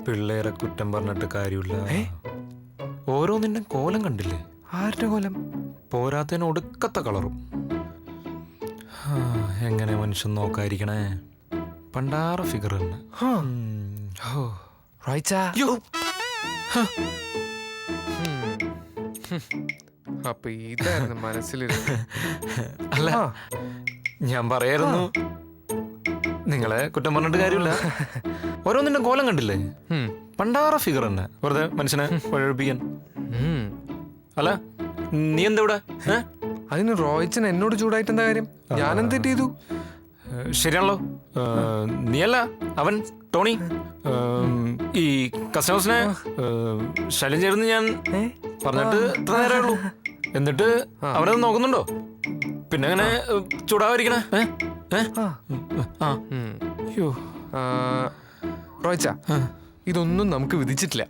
പിള്ളേരെ കുറ്റം പറഞ്ഞിട്ട് കാര്യമില്ല. ഓരോന്നിന്റെ കോലം കണ്ടില്ലേ? ആരുടെ കോലം? പോരാത്തതിന് ഒടുക്കത്തെ കളറും. എങ്ങനെ മനുഷ്യൻ നോക്കാതിരിക്കണേ? പണ്ടാറ ഫിഗർ തന്നെ. അപ്പൊ ഇതായിരുന്നു മനസ്സിലിരുന്നു. അല്ല, ഞാൻ പറയായിരുന്നു നിങ്ങളെ കുറ്റം പറഞ്ഞിട്ട് കാര്യമില്ല. ഓരോന്നിന്റെ കോലം കണ്ടില്ലേ? പണ്ടാറ ഫിഗർ തന്നെ, വെറുതെ മനുഷ്യനെ പഴപ്പിക്കാൻ. അല്ല, നീ എന്താ ഇവിടെ? അതിന് റോയിച്ചൻ എന്നോട് ചൂടായിട്ട് എന്താ കാര്യം? ഞാൻ എന്ത് ചെയ്തു? ശരിയാണല്ലോ, നീയല്ല അവൻ ടോണി. ഈ കസ്റ്റമേഴ്സിനെ ശല്യം ചേർന്ന് ഞാൻ പറഞ്ഞിട്ട് ഇത്ര നേരമേ ഉള്ളൂ. എന്നിട്ട് അവരത് നോക്കുന്നുണ്ടോ? പിന്നെ അങ്ങനെ ചൂടാവാതിരിക്കണേ. റോയിച്ച, ഇതൊന്നും നമുക്ക് വിധിച്ചിട്ടില്ല.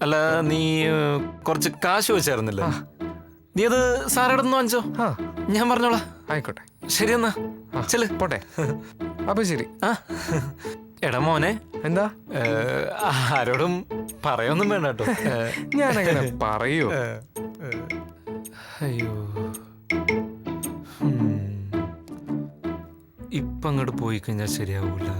അല്ല, നീ കുറച്ച് കാശ് വെച്ചായിരുന്നില്ലേ? നീ അത് സാറയുടെ നിന്ന് വാങ്ങിച്ചോ, ഞാൻ പറഞ്ഞോളാം. ആയിക്കോട്ടെ, ശരി എന്നാ ചെല് പോട്ടെ. അപ്പൊ ശരി. എടാ മോനെ, എന്താ? ആരോടും പറയൊന്നും വേണ്ട കേട്ടോ. ഞാനങ്ങനെ പറയൂ? അയ്യോ, ഇപ്പൊ അങ്ങോട്ട് പോയി കഴിഞ്ഞാൽ ശരിയാവൂല.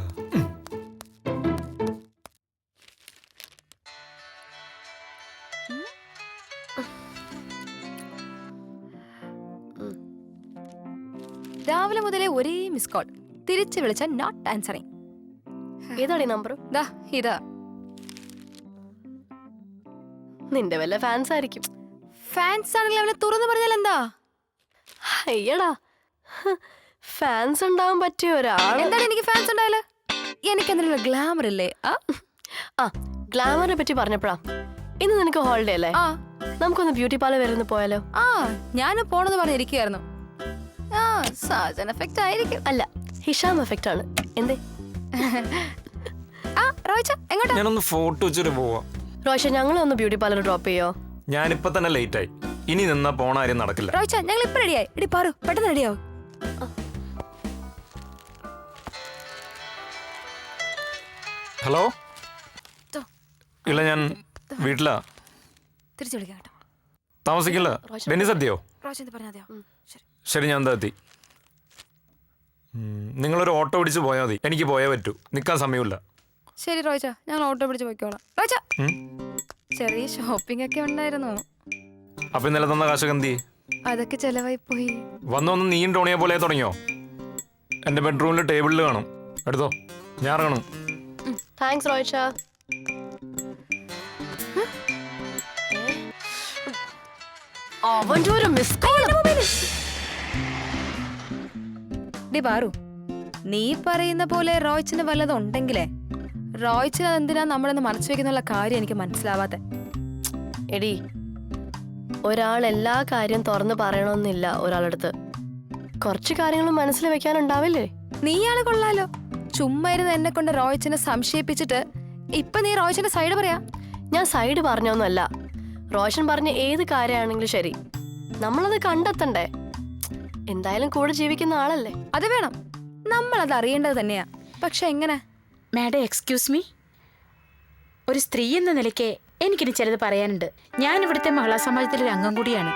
രാവിലെ മുതലേ ഒരേ മിസ് കോൾ. തിരിച്ചു വിളിച്ച നോട്ട് ആൻസറിങ്. ഏതാടി നമ്പർ? ഇതാ. നിന്റെ വല്ല ഫാൻസ് ആയിരിക്കും. ഫാൻസ് ആണെങ്കിൽ അവനെ തുറന്നു പറഞ്ഞാൽ എന്താ? അയ്യടാ, ഫാൻസ് ഉണ്ടാവാൻ പറ്റിയ ഒരാൾ. എന്താണ് എനിക്ക് ഫാൻസ് ഉണ്ടായാല്? എനിക്കെന്തിനുള്ള ഗ്ലാമർ ഇല്ലേ? ഗ്ലാമറിനെ പറ്റി പറഞ്ഞപ്പോഴാ, ഇന്ന് നിനക്ക് ഹോളിഡേ അല്ലേ? നമുക്കൊന്ന് ബ്യൂട്ടി പാർലർ വരുന്ന പോയാലോ? ഞാൻ പോണെന്ന് പറഞ്ഞിരിക്കുകയായിരുന്നു. സാജൻ എഫക്റ്റ് ആയിരിക്കും. അല്ല, ഹിഷാം എഫക്റ്റ് ആണ്. എന്തേ? ഞാനൊന്ന് ഫോട്ടോ വെച്ചിട്ട് പോവാ. റോയിച്ച, ഞങ്ങളെ ഒന്ന് ബ്യൂട്ടി പാർലർ ഡ്രോപ്പ് ചെയ്യോ? ഞാനിപ്പോ തന്നെ ലേറ്റ് ആയി. ഇനി നിന്നാ പോണ ആരും നടക്കില്ല. റോയിച്ച, ഞങ്ങൾ ഇപ്പൊ റെഡിയായി. എടി പാറു, പെട്ടെന്ന് റെഡിയാവും. ഹലോ. ഇല്ല, ഞാൻ വീട്ടിലാ. തിരിച്ചു വിളിക്കാം കേട്ടോ. താമസിക്കില്ല. ഡെന്നിസ് എത്തിയോ? ശരി, ഞാൻ എന്താ എത്തി. നിങ്ങളൊരു ഓട്ടോ പിടിച്ച് പോയാൽ മതി. എനിക്ക് പോയേ പറ്റൂ, നിൽക്കാൻ സമയമില്ല. ശരി റോയിച്ച, ഞങ്ങൾ ഓട്ടോ പിടിച്ച് പോയിക്കോളാം. റോയിച്ച, ചെറിയ ഷോപ്പിംഗ് ഒക്കെ ഉണ്ടായിരുന്നു. അപ്പൊ ഇന്നലെ തന്ന കാശൊക്കെ എന്തി? അതൊക്കെ ചെലവായി പോയി. വന്നൊന്ന് നീയും ടോണിയെ പോലെ തുടങ്ങിയോ? എന്റെ ബെഡ്റൂമിൽ ടേബിളിൽ കാണും, എടുത്തോ, ഞാൻ ഇറങ്ങണം. താങ്ക്സ് റോയിച്ച. അവന്റെ ഒരു മിസ് കോൾ. പാറു, നീ പറയുന്ന പോലെ റോയിച്ചിന് വല്ലതും ഉണ്ടെങ്കിലേ റോയിച്ചിന് അതെന്തിനാ നമ്മളെന്ന് മറച്ചു വെക്കുന്നുള്ള കാര്യം എനിക്ക് മനസ്സിലാവാതെ. എടി, ഒരാൾ എല്ലാ കാര്യം തുറന്നു പറയണമെന്നില്ല ഒരാളടുത്ത്. കുറച്ച് കാര്യങ്ങൾ മനസ്സിൽ വെക്കാനുണ്ടാവില്ലേ? നീയാണ് കൊള്ളാലോ, ചുമ്മാ ഇരുന്ന് എന്നെ കൊണ്ട് റോയിച്ചിനെ സംശയിപ്പിച്ചിട്ട് ഇപ്പൊ നീ റോയിച്ചിന്റെ സൈഡ് പറയാ. ഞാൻ സൈഡ് പറഞ്ഞൊന്നുമല്ല. റോഷൻ പറഞ്ഞ ഏത് കാര്യമാണെങ്കിലും ശരി, നമ്മളത് കണ്ടെത്തണ്ടേ? എന്തായാലും കൂടെ ജീവിക്കുന്ന ആളല്ലേ. അത് വേണം, നമ്മളത് അറിയേണ്ടത് തന്നെയാ. പക്ഷെ എങ്ങനെ? Madam, excuse me. ഒരു സ്ത്രീ എന്ന നിലയ്ക്ക് എനിക്കിനി ചിലത് പറയാനുണ്ട്. ഞാൻ ഇവിടുത്തെ മഹിളാ സമാജത്തിലെ ഒരു അംഗം കൂടിയാണ്.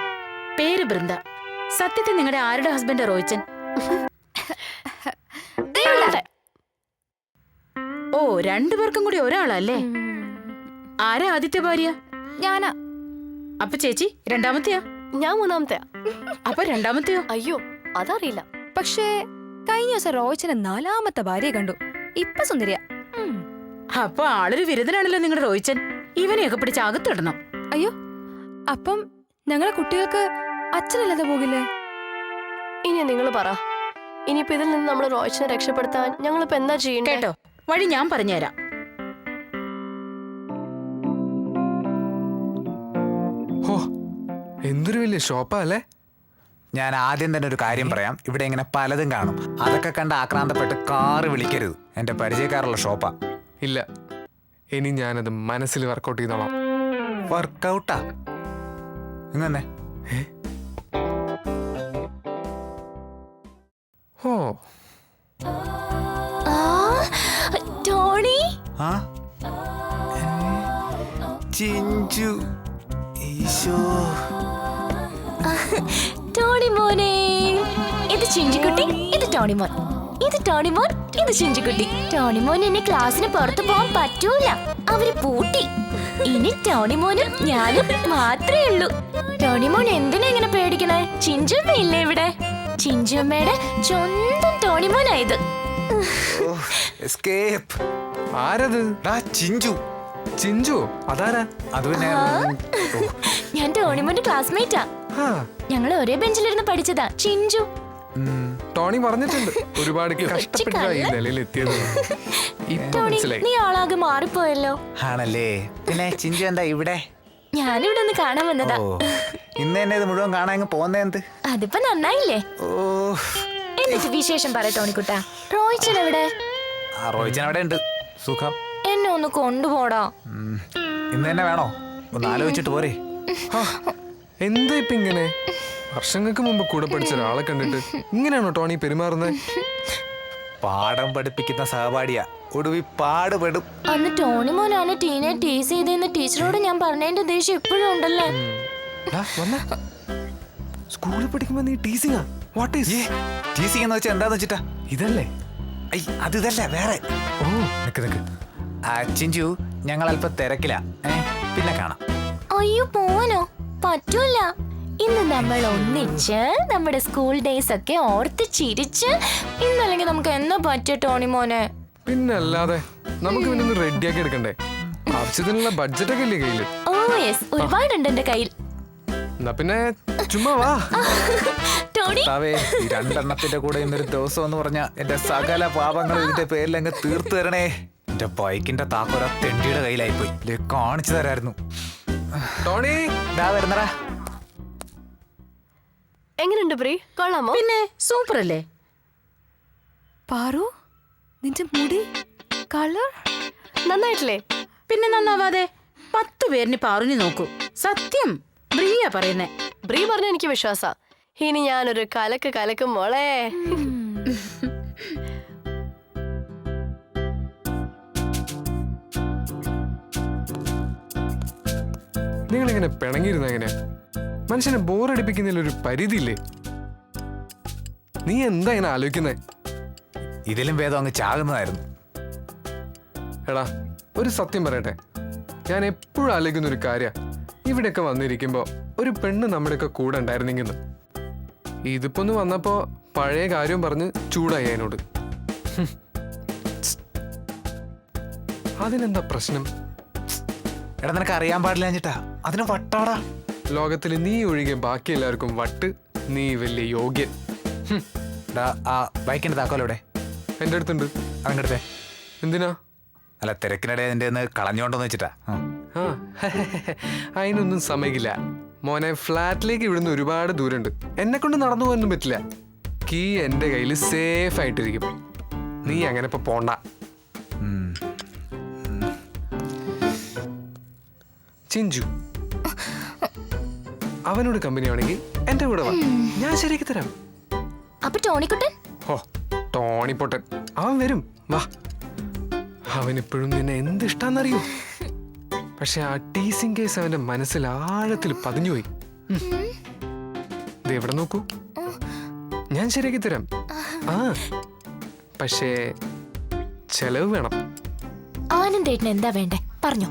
പേര് ബൃന്ദ. സത്യത്തിൽ നിങ്ങളുടെ ആരുടെ ഹസ്ബൻഡ് റോയിച്ചൻ? ഓ, രണ്ടുപേർക്കും കൂടി ഒരാളല്ലേ? ആരാ ആദ്യത്തെ ഭാര്യ? ഞാനാ. അപ്പൊ ചേച്ചി രണ്ടാമത്തെയാ? ഞാൻ മൂന്നാമത്തെയാ. അപ്പൊ രണ്ടാമത്തെയോ? അയ്യോ, അതറിയില്ല. പക്ഷേ കഴിഞ്ഞ ദിവസം റോയിച്ചനെ 4ാമത്തെ ഭാര്യയെ കണ്ടു. ഇപ്പൊ സുന്ദരിയാ. അപ്പൊ ആളൊരു വിരുദ്ധനാണല്ലോ നിങ്ങളുടെ റോയിച്ചൻ. ഇവനെയൊക്കെ പിടിച്ച് അകത്തിടണം. അയ്യോ, അപ്പം ഞങ്ങളെ കുട്ടികൾക്ക് അച്ഛനില്ലാതെ പോകില്ലേ? ഇനി നിങ്ങൾ പറ, ഇനിയിപ്പോ ഇതിൽ നിന്ന് നമ്മൾ റോയിച്ചനെ രക്ഷപ്പെടുത്താൻ ഞങ്ങളിപ്പോ എന്താ ചെയ്യണ്ടേ? കേട്ടോ, വഴി ഞാൻ പറഞ്ഞുതരാം. എന്തൊരു വലിയ ഷോപ്പാ അല്ലേ? ഞാൻ ആദ്യം തന്നെ ഒരു കാര്യം പറയാം. ഇവിടെ ഇങ്ങനെ പലതും കാണും. അതൊക്കെ കണ്ട് ആക്രാന്തപ്പെട്ട് കാറ് വിളിക്കരുത്. എന്റെ പരിചയക്കാരുള്ള ഷോപ്പാ. ഇല്ല, ഇനി ഞാനത് മനസ്സിൽ വർക്കൗട്ട് ചെയ്തോളാം. വർക്കൗട്ടാ? ഇങ്ങനെ ടോണി ആ ചിഞ്ചു ഈശോ ടോണി മോനെ, ഇത് ചിഞ്ചുകുട്ടി, ഇത് ടോണി മോൻ, ഇത് ടോണി മോൻ, ഇത് ചിഞ്ചുകുട്ടി. ടോണി മോൻ ഇനി ക്ലാസ്സിന് പുറത്തു പോകാൻ പറ്റൂല, അവര് പൂട്ടി. ഇനി ടോണി മോനും ഞാനും മാത്രമേ ഉള്ളൂ. ടോണി മോൻ എന്തിനാ ഇങ്ങനെ പേടിക്കണേ? ചിഞ്ചുമ്മ ഇല്ലേ ഇവിടെ? ചിഞ്ചുമ്മയുടെ സ്വന്തം ടോണി മോനായത്. എസ്കേപ്പ്. ആരത്? ചിഞ്ചു. ചിഞ്ചു? അതാരാ? അത് പിന്നെ ഞാൻ ടോണി മോന്റെ ക്ലാസ്മേറ്റാ. ആ, ഞങ്ങൾ ഒരേ ബെഞ്ചിലിരുന്ന് പഠിച്ചതാ. ചിഞ്ചു. ടോണി പറഞ്ഞിട്ടുണ്ട് ഒരുപാട് കഷ്ടപ്പെട്ടാ ഈ നിലയിൽ എത്തിയത്. ഇപ്പൊ ടോണി, മനസ്സിലായി. നീ ആളാകെ മാറിപ്പോയല്ലോ. ആണല്ലേ? പിന്നെ ചിഞ്ചു എന്താ ഇവിടെ? ഞാനിവിടെ ഒന്ന് കാണാൻ വന്നതാ. ഓ, ഇന്ന് തന്നെ ഇത് മുഴുവൻ കാണാൻ പോന്നേ എന്ത്? അതിപ്പോ നന്നായില്ലേ? ഓ, എന്നിട്ട് വിശേഷം പറ ടോണിക്കുട്ടാ. റോയിച്ചൻ എവിടെ? ആ റോയിച്ചൻ അവിടെ ഉണ്ട്. സുഖം. എന്നെ ഒന്ന് കൊണ്ടുപോടാ. ഇന്ന് തന്നെ വേണോ? ഒന്ന് ആലോചിച്ചിട്ട് പോരെ. എന്താ ഇപ്പൊ ഇങ്ങനെ? വർഷങ്ങൾക്ക് മുമ്പ് കൂടെ പഠിച്ച ഒരാളെ കണ്ടിട്ട് ഇങ്ങനെയാണോ ടോണി പെരുമാറുന്നത്? പാഠം പഠിപ്പിക്കുന്ന സഹപാഠിയാ, ഒടുവി പാടുപെടും. അന്ന് ടോണി മോനാണ് ടീനെ ടീസ് ചെയ്തെന്ന് ടീച്ചറോട് ഞാൻ പറഞ്ഞതിന്റെ ദേഷ്യം ഇപ്പോഴും ഉണ്ടല്ലേ? സ്കൂളിൽ പഠിക്കുമ്പോ നീ ടീസിങ്ങാ? വാട്ട് ഈസ് ടീസിംഗ് എന്ന് വെച്ചാൽ എന്താന്ന് വെച്ചിട്ടാ? ഇതല്ലേ? അത് ഇതല്ല, വേറെ. ഓ, നിക്ക്. ചിഞ്ചു, ഞങ്ങൾ അല്പം തിരക്കില്ല. പിന്നെ കാണാം. അയ്യോ പോവാനോ? പറ്റൂല. ഇന്ന് നമ്മൾ ഒന്നിച്ച് നമ്മുടെ സ്കൂൾ ഡേയ്സ് ഒക്കെ ഓർത്ത് ചിരിച്ച് ഇന്നല്ലെങ്കിൽ നമുക്ക് എന്നാ പറ്റിയ ടോണി മോനെ? പിന്നല്ലാതെ നമുക്ക് പിന്നെ ഒന്ന് റെഡിയാക്കി എടുക്കണ്ടേ? ആവശ്യത്തിനുള്ള ബഡ്ജറ്റ് ഒക്കെ ഇല്ലേ കയ്യില്? ഓ യെസ്, ഒരുപാടുണ്ട് എന്റെ കയ്യിൽ. എന്നാ പിന്നെ ചുമ്മാ വാ. ടോണി, ഈ രണ്ടെണ്ണത്തിന്റെ കൂടെ ഇന്നൊരു ദിവസം എന്ന് പറഞ്ഞ എന്റെ സകല പാപങ്ങളും ഇതിന്റെ പേരിൽ അങ്ങ് തീർത്തു തരണേ. എന്റെ ബൈക്കിന്റെ താക്കോല തെണ്ടിയുടെ കയ്യിലായിപ്പോയി. കാണിച്ചു തരായിരുന്നു. ടോണി വരുന്നടാ. എങ്ങനെയുണ്ട് ബ്രീ? കൊള്ളാമോ? പിന്നെ സൂപ്പർ അല്ലേ? പാറു, നിന്റെ മുടി കളർ നന്നായിട്ടില്ലേ? പിന്നെ നന്നാവാതെ 10 പേരിന് പാറുനി നോക്കൂ. സത്യം ബ്രിയ പറയുന്നേ. ബ്രീ പറഞ്ഞ എനിക്ക് വിശ്വാസ. ഇനി ഞാനൊരു കലക്കും മോളെ. നിങ്ങളിങ്ങനെ പിണങ്ങിയിരുന്ന എങ്ങനെ? മനുഷ്യനെ ബോറടിപ്പിക്കുന്നതിൽ ഒരു പരിധിയില്ലേ? നീ എന്താ ഇങ്ങനെ ആലോചിക്കുന്നേ? ഇതിലും ഭേദം അങ്ങ് ചാകുന്നതായിരുന്നു. എടാ, ഒരു സത്യം പറയട്ടെ, ഞാൻ എപ്പോഴും ആലോചിക്കുന്ന ഒരു കാര്യ, ഇവിടെയൊക്കെ വന്നിരിക്കുമ്പോ ഒരു പെണ്ണ് നമ്മുടെയൊക്കെ കൂടെ ഉണ്ടായിരുന്നെങ്കിൽ. ഇതിപ്പോ ഒന്ന് വന്നപ്പോ പഴയ കാര്യം പറഞ്ഞ് ചൂടായി അതിനോട്. അതിനെന്താ പ്രശ്നം? എടാ, നിനക്ക് അറിയാൻ പാടില്ല ചേട്ടാ, അതിന് വട്ടാടാ. ലോകത്തിൽ നീ ഒഴികെ ബാക്കി എല്ലാവർക്കും വട്ട്. നീ വലിയ യോഗ്യൻ. ആ ബൈക്കിന്റെ താക്കോൽ എവിടെ? എൻ്റെ അടുത്തുണ്ട്. അവൻ്റെ അടുത്തേ. എന്തിനാ? അല്ല, തിരക്കിനിടെ അതിന്റെ ഒന്ന് കളഞ്ഞോണ്ടോന്ന് വെച്ചിട്ടാ. ആ, അതിനൊന്നും സമയമില്ല മോനെ. ഫ്ലാറ്റിലേക്ക് ഇവിടുന്ന് ഒരുപാട് ദൂരമുണ്ട്. എന്നെ കൊണ്ട് നടന്നു പോകാനൊന്നും പറ്റില്ല. കീ എൻ്റെ കയ്യിൽ സേഫ് ആയിട്ടിരിക്കും. നീ അങ്ങനെ ഇപ്പൊ പോണ്ട. ചിഞ്ചു, അവനോട് കമ്പനി ആണെങ്കിൽ എന്റെ കൂടെ വാ, ഞാൻ ശരിയാക്കി തരാം. അപ്പൊ ടോണിക്കുട്ടൻ? ഓ, ടോണി പൊട്ടൻ അവൻ വരും, വാ. അവനിപ്പോഴും നിന്നെ എന്ത് ഇഷ്ടാന്നറിയോ? പക്ഷെ ആ ടീസിംഗ് കേസ് അവന്റെ മനസ്സിൽ ആഴത്തിൽ പതിഞ്ഞുപോയി. ഇത് എവിടെ നോക്കൂ, ഞാൻ ശരിയാക്കി തരാം. ആ, പക്ഷേ ചെലവ് വേണം. ആനന്ദേട്ടന് എന്താ വേണ്ടേ പറഞ്ഞോ.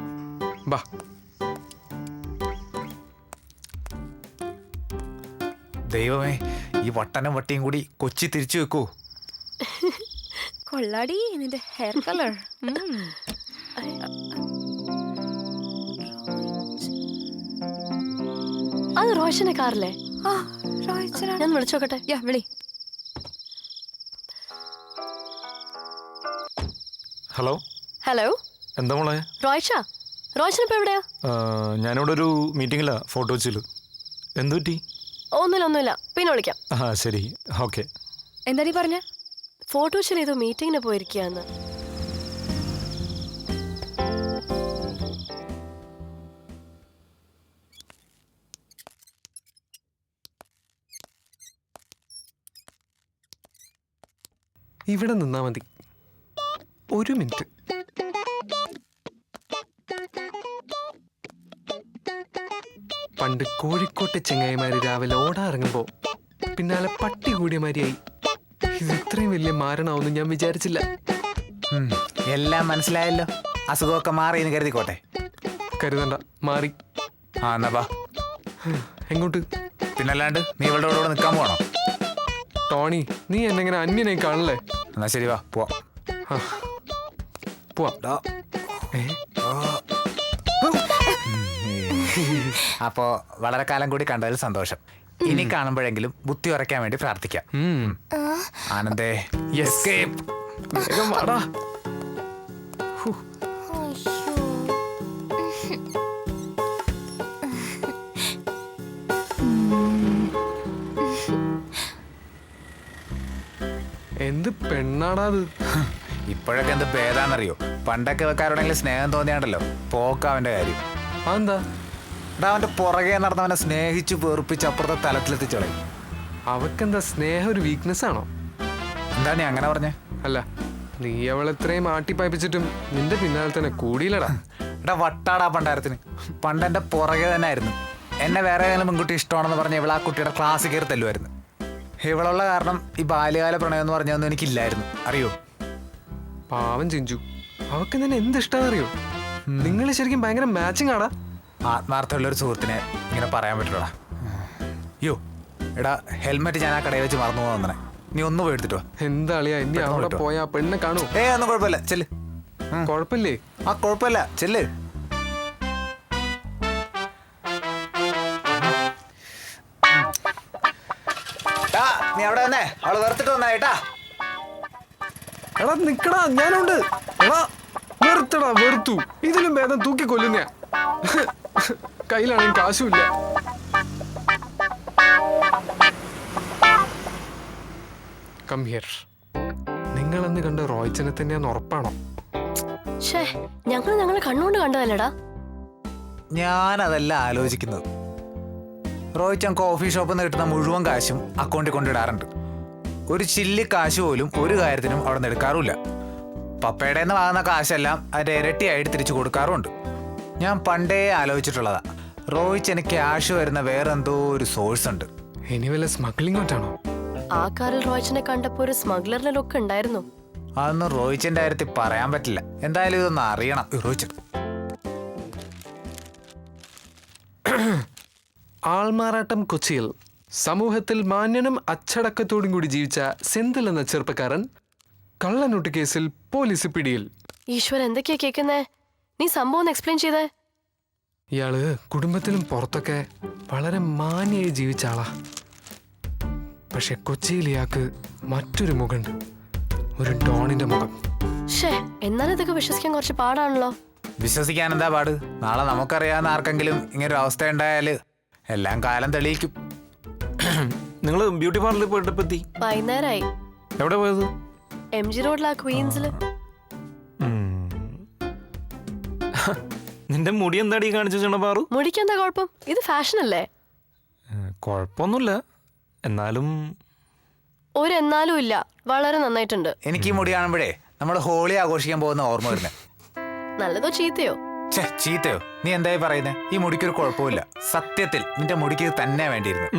ബാ. ദൈവമേ, ഈ വട്ടനും വട്ടിയും കൂടി കൊച്ചി തിരിച്ചു വെക്കൂ. കൊള്ളാടി നിന്റെ ഹെയർ കളർ. അത് റോഷന്റെ കാറില്ലേ? ആ, റോയ്ച്ചനാണ്. ഞാൻ വിളിച്ചോക്കട്ടെ. യാ, വിളി. ഹലോ. ഹലോ, എന്താ മോളെ? റോയ്ച്ചൻ ഇപ്പൊ എവിടെയാ? ഞാനിവിടെ ഒരു മീറ്റിംഗിലാ, ഫോട്ടോ വെച്ചില്. എന്തു പറ്റി? ഒന്നുമില്ല, പിന്നെ വിളിക്കാം. ആ ശരി, ഓക്കെ. എന്താ നീ പറഞ്ഞ? ഫോട്ടോ ചെയ്തോ മീറ്റിങ്ങിന് പോയിരിക്കാന്ന്. ഇവിടെ നിന്നാ മതി. ഒരു മിനിറ്റ്. പണ്ട് കോഴിക്കോട്ടെ ചെങ്ങായിമാര് രാവിലെ ഓടാറിറങ്ങുമ്പോ പിന്നാലെ പട്ടി കൂടിയ മാതിരിയായി. ഇത് ഇത്രയും വലിയ മാരണമാവെന്ന് ഞാൻ വിചാരിച്ചില്ല. എല്ലാം മനസ്സിലായല്ലോ. അസുഖമൊക്കെ മാറി എന്ന് കരുതിക്കോട്ടെ. കരുതണ്ട, മാറി. ആ എന്നാ ബാ. എങ്ങോട്ട്? പിന്നല്ലാണ്ട് നീ ഇവളുടെ കൂടെ നിൽക്കാൻ പോകണോ? ടോണി, നീ എന്നെങ്ങനെ അന്യനായി കാണല്ലേ? എന്നാ ശരി വാ പോവാം. പോവാം. അപ്പോ വളരെ കാലം കൂടി കണ്ടതിൽ സന്തോഷം. ഇനി കാണുമ്പോഴെങ്കിലും ബുദ്ധി ഉറയ്ക്കാൻ വേണ്ടി പ്രാർത്ഥിക്കാം. ആനന്ദേ, എസ്കേപ്പ്. വേഗം വാടാ. എന്ത് പെണ്ണാടാ അത്? ഇപ്പോഴൊക്കെ എന്ത് ഭേദാന്നറിയോ? പണ്ടൊക്കെ വെക്കാറുണ്ടെങ്കിൽ സ്നേഹം തോന്നിയാണ്ടല്ലോ പോക്ക അവന്റെ കാര്യം. അതെന്താ? എടാ അവന്റെ പുറകെ നടന്നവനെ സ്നേഹിച്ചു വെറുപ്പിച്ച് അപ്പുറത്തെ തലത്തിലെത്തിച്ചോളെ. അവക്കെന്താ സ്നേഹം ഒരു വീക്ക്നെസ് ആണോ? എന്താ നീ അങ്ങനെ പറഞ്ഞേ? അല്ല, നീ അവളെ ഇത്രയും ആട്ടിപ്പായിപ്പിച്ചിട്ടും നിന്റെ പിന്നാലെ തന്നെ കൂടിയില്ലടാ. എടാ വട്ടാടാ പണ്ടാരത്തിന്. പണ്ട് എന്റെ പുറകെ തന്നെ ആയിരുന്നു. എന്നെ വേറെ ഏതെങ്കിലും പെൺകുട്ടി ഇഷ്ടമാണെന്ന് പറഞ്ഞ ഇവളാ കുട്ടിയുടെ ക്ലാസ് കയറി തല്ലുമായിരുന്നു. ഇവളുള്ള കാരണം ഈ ബാല്യകാല പ്രണയം എന്ന് പറഞ്ഞൊന്നും എനിക്കില്ലായിരുന്നു, അറിയോ? പാവം ചിഞ്ചു, അവക്ക് നിന്നെ എന്ത് ഇഷ്ടാന്നറിയോ? നിങ്ങൾ ശരിക്കും ഭയങ്കര മാച്ചിങ് ആടാ. ആത്മാർത്ഥമുള്ള ഒരു സുഹൃത്തിനെ ഇങ്ങനെ പറയാൻ പറ്റുള്ളടാ. യോ എടാ, ഹെൽമെറ്റ് ഞാൻ ആ കടയിൽ വെച്ച് മറന്നു പോകുന്നേ. നീ ഒന്ന് പോയി എടുത്തിട്ടോ. എന്താ അളിയാ, ഇനി അവിടെ പോയാ പെണ്ണെ കാണൂ? ഒന്നും കുഴപ്പമില്ല, ചെല്ല്. കൊഴപ്പില്ലേ? ആ കുഴപ്പമില്ല, ചെല്ല്. നീ അവിടെ തന്നെ അവള് വെറുത്തിട്ട് വന്നായിട്ടാ. എടാ നിക്കടാ, ഞാനുണ്ട്. എടാ വെറുത്തടാ, വെറുത്തു. ഇതിലും ഭേദം തൂക്കി കൊല്ലുന്നയാ. കയ്യിലാണെങ്കിൽ കാശുമില്ല. Come here. നിങ്ങളെന്ന് കണ്ട് റോയ്ച്ചനെ തന്നെയാന്ന് ഉറപ്പാണോ? ഞങ്ങളെ കണ്ണുകൊണ്ട് കണ്ടതല്ലടാ. ഞാനതല്ല ആലോചിക്കുന്നത്. റോയ്ച്ചൻ കോഫി ഷോപ്പിൽ നിന്ന് കിട്ടുന്ന മുഴുവൻ കാശും അക്കൗണ്ടിൽ കൊണ്ടിടാറുണ്ട്. ഒരു ചില്ലി കാശ് പോലും ഒരു കാര്യത്തിനും അവിടെ നിന്ന് എടുക്കാറുമില്ല. പപ്പയുടെ നിന്ന് വാങ്ങുന്ന കാശെല്ലാം അതിൻ്റെ ഇരട്ടിയായിട്ട് തിരിച്ചു കൊടുക്കാറുമുണ്ട്. ഞാൻ പണ്ടേ ആലോചിച്ചിട്ടുള്ളതാ, റോയ്ച്ചന് ക്യാഷ് വരുന്ന വേറെ എന്തോ ഒരു സോഴ്സ് ഉണ്ട്. ഇനി വല്ല സ്മഗ്ലിംഗ് ആയിട്ടാണോ? ആ കാറിൽ റോയ്ച്ചനെ കണ്ടപ്പോ ഒരു സ്മഗ്ലറിന്റെ ലുക്ക് ഉണ്ടായിരുന്നു. അതൊന്നും റോയ്ച്ചന്റെ കാര്യത്തിൽ പറയാൻ പറ്റില്ല. എന്തായാലും ഇതൊന്ന് അറിയണം റോയ്ച്ചൻ. ആൾമാറാട്ടം കൊച്ചിയിൽ സമൂഹത്തിൽ മാന്യനും അച്ചടക്കത്തോടും കൂടി ജീവിച്ച സെന്തിൽ എന്ന ചെറുപ്പക്കാരൻ കള്ളനോട്ട് കേസിൽ പോലീസ് പിടിയിൽ. ഈശ്വര, എന്തൊക്കെയാ കേൾക്കുന്നേ? നീ സംഭവം ഒന്ന് എക്സ്പ്ലെയിൻ ചെയ്തേ. ഇയാള് കുടുംബത്തിലും പുറത്തൊക്കെ വളരെ മാന്യായി ജീവിച്ച ആളാ. പക്ഷെ കൊച്ചിയിൽ ഇയാൾക്ക് മറ്റൊരു മുഖമുണ്ട്, ഒരു ഡോണിന്റെ മുഖം. എന്നാലും ഇതൊക്കെ വിശ്വസിക്കാൻ കുറച്ച് പാടാണല്ലോ. വിശ്വസിക്കാൻ എന്താ പാട്? നാളെ നമുക്കറിയാവുന്ന ആർക്കെങ്കിലും ഇങ്ങനൊരു അവസ്ഥ ഉണ്ടായാല് എല്ലാം കാലം തെളിയിക്കും. നിങ്ങൾ ബ്യൂട്ടി പാർലറിൽ പോയിട്ട് എത്തി? വൈകുന്നേരമായി. എവിടെ പോയത്? MG റോഡിലാ, ക്വീൻസില്. നിന്റെ മുടി എന്താടി കാണിച്ചു ചെണ്ണപ്പാറു? മുടിക്ക് എന്താ കുഴപ്പം? ഇത് ഫാഷൻ അല്ലേ? കുഴപ്പമൊന്നുമില്ല, എന്നാലും എന്നാലും ഇല്ല, വളരെ നന്നായിട്ടുണ്ട്. എനിക്ക് ഈ മുടി കാണുമ്പോഴേ നമ്മൾ ഹോളി ആഘോഷിക്കാൻ പോകുന്ന ഓർമ്മ വരുന്നേ. നല്ലതോ ചീത്തയോ? ചീത്തയോ? നീ എന്തായി പറയുന്നേ? ഈ മുടിക്കൊരു കുഴപ്പമില്ല. സത്യത്തിൽ നിന്റെ മുടിക്ക് തന്നെ വേണ്ടിയിരുന്നു.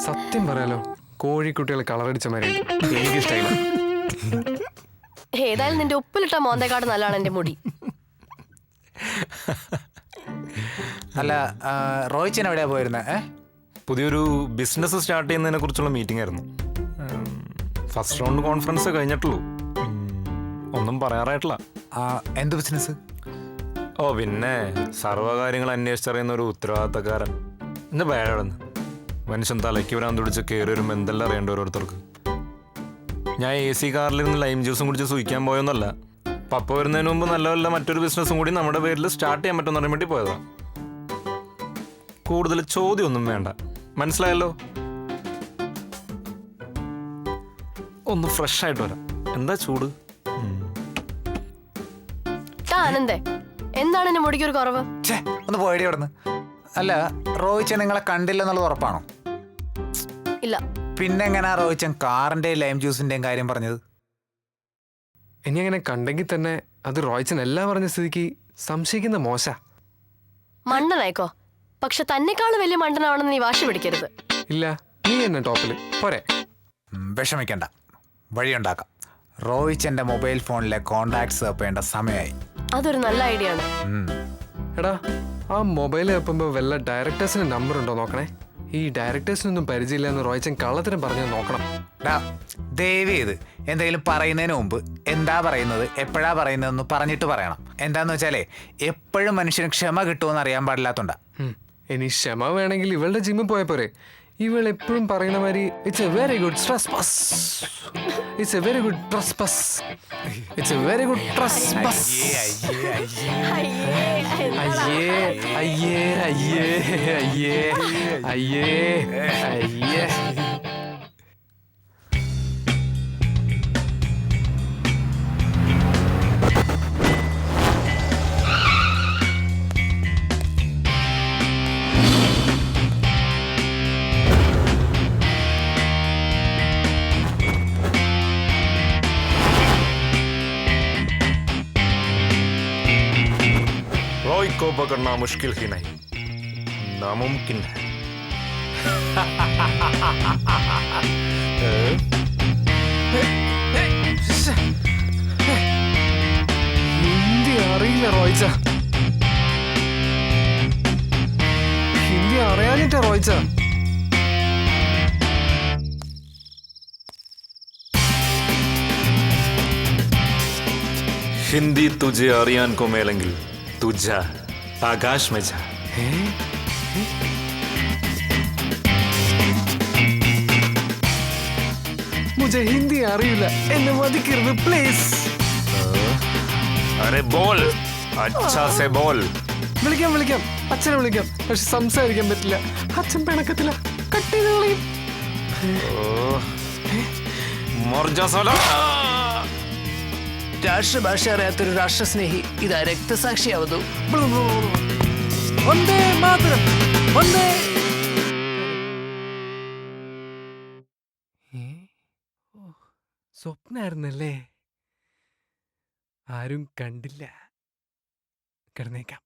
സത്യം പറയാലോ, കോഴിക്കുട്ടികളെ കളറടിച്ച മാതിരി എനിക്കിഷ്ടമില്ല. ഏതായാലും നിന്റെ ഉപ്പിലിട്ട മോന്തേക്കാട് നല്ലതാണ് എന്റെ മുടി. അല്ല, റോയ്ച്ചൻ എവിടെയാ പോയിരുന്നേ? പുതിയൊരു ബിസിനസ് സ്റ്റാർട്ട് ചെയ്യുന്നതിനെ കുറിച്ചുള്ള മീറ്റിംഗ് ആയിരുന്നു. ഫസ്റ്റ് റൗണ്ട് കോൺഫറൻസ് കഴിഞ്ഞിട്ടുള്ളൂ, ഒന്നും പറയാറായിട്ടില്ല. എന്ത് ബിസിനസ്? ഓ പിന്നെ സർവ്വകാര്യങ്ങൾ അന്വേഷിച്ചറിയുന്ന ഒരു ഉത്തരവാദിത്തക്കാരൻ. എന്റെ പേരാണെന്ന് മനുഷ്യൻ തലയ്ക്ക് വരാൻ തുടിച്ച് കയറി വരുമ്പോൾ എന്തെല്ലാം അറിയേണ്ട ഓരോരുത്തർക്ക്. ഞാൻ AC കാറിലിരുന്ന് ലൈം ജ്യൂസും കുടിച്ച് സൂഹിക്കാൻ പോയൊന്നല്ല. പപ്പ വരുന്നതിന് മുമ്പ് നല്ല നല്ല മറ്റൊരു ബിസിനസ്സും കൂടി നമ്മുടെ പേരിൽ സ്റ്റാർട്ട് ചെയ്യാൻ പറ്റുമെന്ന് അറിയാൻ വേണ്ടി പോയതാണ്. കൂടുതൽ ചോദ്യമൊന്നും വേണ്ട, മനസ്സിലായല്ലോ? ഒന്ന് ഫ്രഷ് ആയിട്ട് വരാം. എന്താ ചൂട്? ആനന്ദേ, എന്താണ് എന്റെ മുടിക്ക് ഒരു കുറവ്? ഒന്ന് പോയടി അവിടുന്ന്. അല്ല, റോയ്ച്ചൻ നിങ്ങളെ കണ്ടില്ലെന്നുള്ളത് ഉറപ്പാണോ? ഇല്ല. പിന്നെ എങ്ങനെയാ റോയ്ച്ചൻ കാറിന്റെയും ലൈം ജ്യൂസിന്റെയും കാര്യം പറഞ്ഞത്? ഇനി അങ്ങനെ കണ്ടെങ്കിൽ തന്നെ അത് റോയ്ച്ചൻ എല്ലാം പറഞ്ഞ സ്ഥിതിക്ക് സംശയിക്കുന്ന മോശ. മണ്ടനായിക്കോ, പക്ഷെ തന്നെക്കാളും വലിയ മണ്ടനാവണമെന്ന് നീ വാശി പിടിക്കരുത്. ഇല്ല, നീ എന്നെ ടോപ്പിൽ പോരെ. വിഷമിക്കണ്ട, വഴിയുണ്ടാക്കാം. റോയിച്ചന്റെ മൊബൈൽ ഫോണിലെ കോണ്ടാക്ട്സ് തപ്പേണ്ട സമയമായി. അതൊരു നല്ല ഐഡിയ ആണ്. എടാ, ആ മൊബൈൽ വെപ്പുമ്പോൾ വല്ല ഡയറക്ടേഴ്സിന് നമ്പർ ഉണ്ടോ നോക്കണേ. ഈ ഡയറക്ടേഴ്സിനൊന്നും പരിചയമില്ല എന്ന് റോയ്ച്ചൻ കള്ളത്തിനും പറഞ്ഞു നോക്കണം. ദയവ് ചെയ്ത് എന്തെങ്കിലും പറയുന്നതിന് മുമ്പ് എന്താ പറയുന്നത്, എപ്പോഴാ പറയുന്നതെന്ന് പറഞ്ഞിട്ട് പറയണം. എന്താന്ന് വെച്ചാലേ എപ്പോഴും മനുഷ്യന് ക്ഷമ കിട്ടുമെന്ന് അറിയാൻ പാടില്ലാത്തോണ്ടാ. ഇനി ക്ഷമ വേണമെങ്കിൽ ഇവളുടെ ജിമ്മിൽ പോയ പോരെ. ഇവൾ എപ്പോഴും പറയുന്ന മാതിരി it's A very good trespass, it's A very good trespass, it's A very good trespass. അയ്യേ അയ്യേ അയ്യേ അയ്യേ അയ്യേ അയ്യേ. रॉय को पकड़ना मुश्किल ही नहीं, नामुमकिन है. ഹിന്ദി അറിയില്ല റോയ്ച്ച, ഹിന്ദി അറിയാനിട്ടാ റോയ്ച്ച. हिंदी तुझे आर्यन को मिलेंगे, तू जा आकाश में जा. മുझे ഹിന്ദി അറിയില്ല, എന്നെ മതിക്കരുത് പ്ലീസ്. अरे बोल, अच्छा से बोल. വിളിക്കാം വിളിക്കാം, അച്ഛനെ വിളിക്കാം. പക്ഷെ സംസാരിക്കാൻ പറ്റില്ല, അച്ഛൻ പിണക്കത്തില്ല, കട്ട് ചെയ്ത് കളയും. मर जा साला. രാഷ്ട്രഭാഷ അറിയാത്തൊരു രാഷ്ട്രസ്നേഹി ഇതാ രക്തസാക്ഷിയാവുന്നു. വന്ദേ മാതരം, വന്ദേ. സ്വപ്നായിരുന്നല്ലേ, ആരും കണ്ടില്ല. കിടന്നേക്കാം.